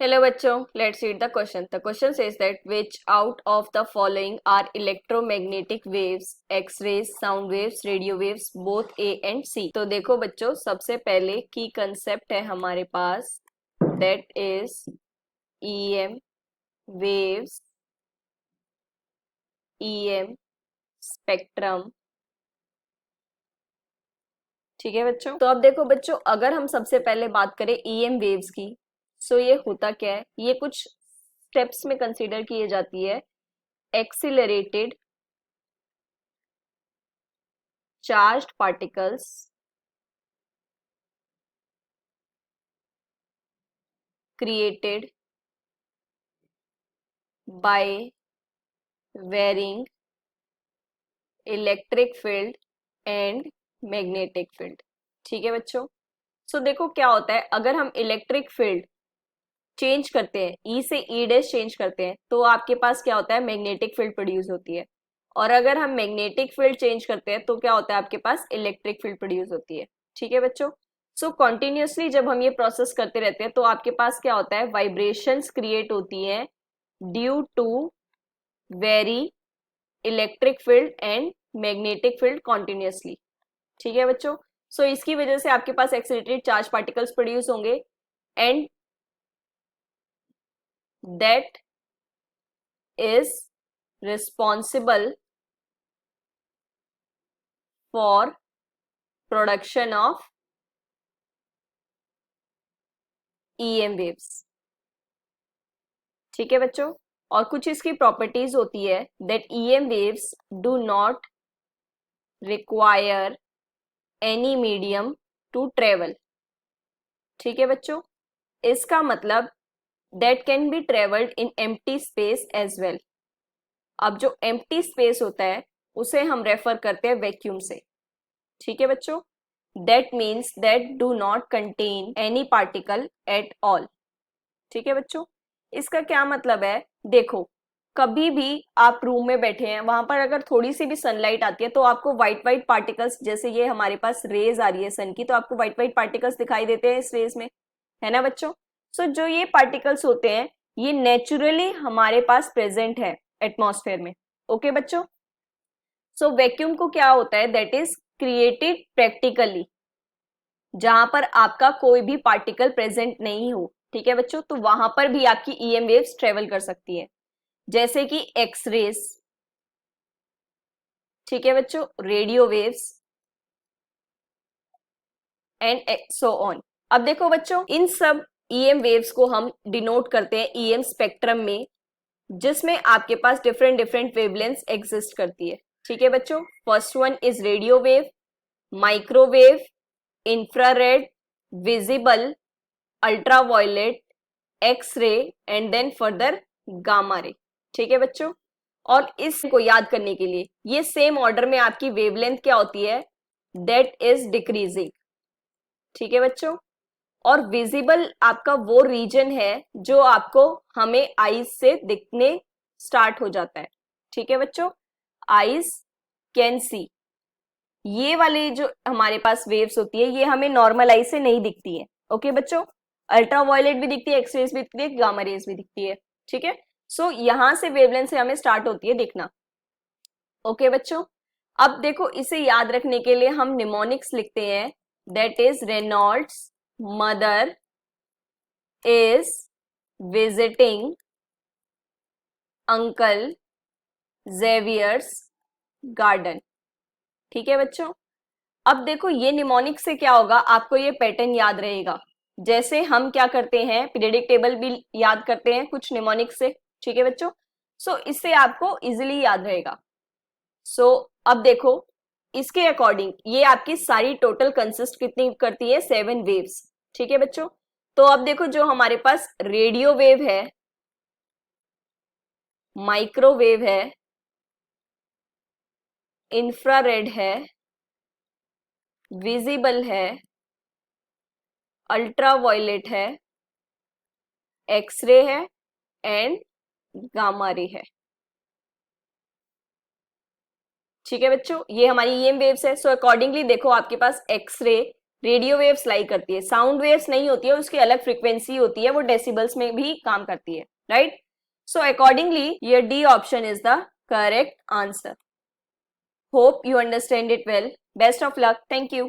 Hello bachcho, let's read the question. The question says that which out of the following are electromagnetic waves, X-rays, sound waves, radio waves, both A and C. तो देखो बच्चों, सबसे पहले की concept है हमारे पास, that is EM waves, EM spectrum. ठीक है बच्चों। तो अब देखो बच्चों, अगर हम सबसे पहले बात करें EM वेव्स की, सो ये होता क्या है, ये कुछ स्टेप्स में कंसीडर किए जाती है। Accelerated charged particles created by varying electric field and magnetic field. ठीक है बच्चों। सो देखो क्या होता है, अगर हम इलेक्ट्रिक फील्ड चेंज करते हैं, ई से ई डैश चेंज करते हैं, तो आपके पास क्या होता है, मैग्नेटिक फील्ड प्रोड्यूस होती है। और अगर हम मैग्नेटिक फील्ड चेंज करते हैं तो क्या होता है, आपके पास इलेक्ट्रिक फील्ड प्रोड्यूस होती है। ठीक है बच्चों। सो कॉन्टिन्यूसली जब हम ये प्रोसेस करते रहते हैं तो आपके पास क्या होता है, वाइब्रेशंस क्रिएट होती हैं due to very electric field and magnetic field continuously. ठीक है बच्चों। सो इसकी वजह से आपके पास एक्सिलरेटेड चार्ज पार्टिकल्स प्रोड्यूस होंगे and that is responsible for production of EM waves. ठीक है बच्चों। और कुछ इसकी प्रॉपर्टीज होती है that EM waves do not require any medium to travel. ठीक है बच्चों। इसका मतलब that can be travelled in empty space as well. अब जो एम्प्टी स्पेस होता है उसे हम रेफर करते हैं वैक्यूम से। ठीक है बच्चों। That means that do not contain any particle at all. ठीक है बच्चों। इसका क्या मतलब है, देखो कभी भी आप रूम में बैठे हैं, वहां पर अगर थोड़ी सी भी सनलाइट आती है तो आपको व्हाइट व्हाइट पार्टिकल्स, जैसे ये हमारे पास रेज आ रही है सन की, तो आपको व्हाइट व्हाइट पार्टिकल्स दिखाई देते हैं इस रेज में, है ना बच्चों। सो जो ये पार्टिकल्स होते हैं ये नेचुरली हमारे पास प्रेजेंट है एटमॉस्फेयर में। ओके बच्चों। सो वैक्यूम को क्या होता है, दैट इज क्रिएटेड प्रैक्टिकली, जहां पर आपका कोई भी पार्टिकल प्रेजेंट नहीं हो। ठीक है बच्चों। तो वहां पर भी आपकी EM वेव्स ट्रेवल कर सकती है, जैसे कि एक्सरेज। ठीक है बच्चों। Radio waves and so on. अब देखो बच्चों, इन सब EM वेव्स को हम डिनोट करते हैं EM स्पेक्ट्रम में, जिसमें आपके पास डिफरेंट डिफरेंट वेवलेंथ्स एग्जिस्ट करती है। ठीक है बच्चों। First one is radio wave, microwave, infrared, visible, ultraviolet, X ray and then further gamma ray. ठीक है बच्चों। और इसको याद करने के लिए ये सेम ऑर्डर में आपकी वेवलेंथ क्या होती है, दैट इज डिक्रीजिंग। ठीक है बच्चों। और विजिबल आपका वो रीजन है जो आपको हमें आईज से दिखने स्टार्ट हो जाता है। ठीक है बच्चों। आईज कैन सी, ये वाली जो हमारे पास वेव्स होती है ये हमें नॉर्मल आई से नहीं दिखती है। ओके बच्चों। अल्ट्रावायलेट भी दिखती है, एक्सरेज भी दिखती है, गामा रेज भी दिखती है। ठीक है। सो यहां से वेवलेंथ से हमें स्टार्ट होती है दिखना। ओके बच्चों। अब देखो इसे याद रखने के लिए हम निमोनिक्स लिखते हैं, that is Reynolds mother is visiting uncle Xavier's garden. ठीक है बच्चों। अब देखो ये निमोनिक से क्या होगा, आपको ये पैटर्न याद रहेगा, जैसे हम क्या करते हैं पीरियडिक टेबल भी याद करते हैं कुछ निमोनिक से। ठीक है बच्चों। सो इससे आपको इजीली याद रहेगा। सो अब देखो इसके अकॉर्डिंग ये आपकी सारी टोटल कंसिस्ट कितनी करती है, 7 वेव्स। ठीक है बच्चों। तो अब देखो जो हमारे पास रेडियो वेव है, माइक्रोवेव है, इंफ्रारेड है, विजिबल है, अल्ट्रावायलेट है, एक्सरे है एंड गामा रे है। ठीक है बच्चों। ये हमारी EM वेव्स है। सो अकॉर्डिंगली देखो आपके पास एक्सरे रेडियो वेव्स लाई करती है, साउंड वेव्स नहीं होती है, उसकी अलग फ्रीक्वेंसी होती है, वो डेसिबल्स में भी काम करती है, राइट? सो अकॉर्डिंगली ये D option is the correct answer. Hope you understand it well. Best of luck. Thank you.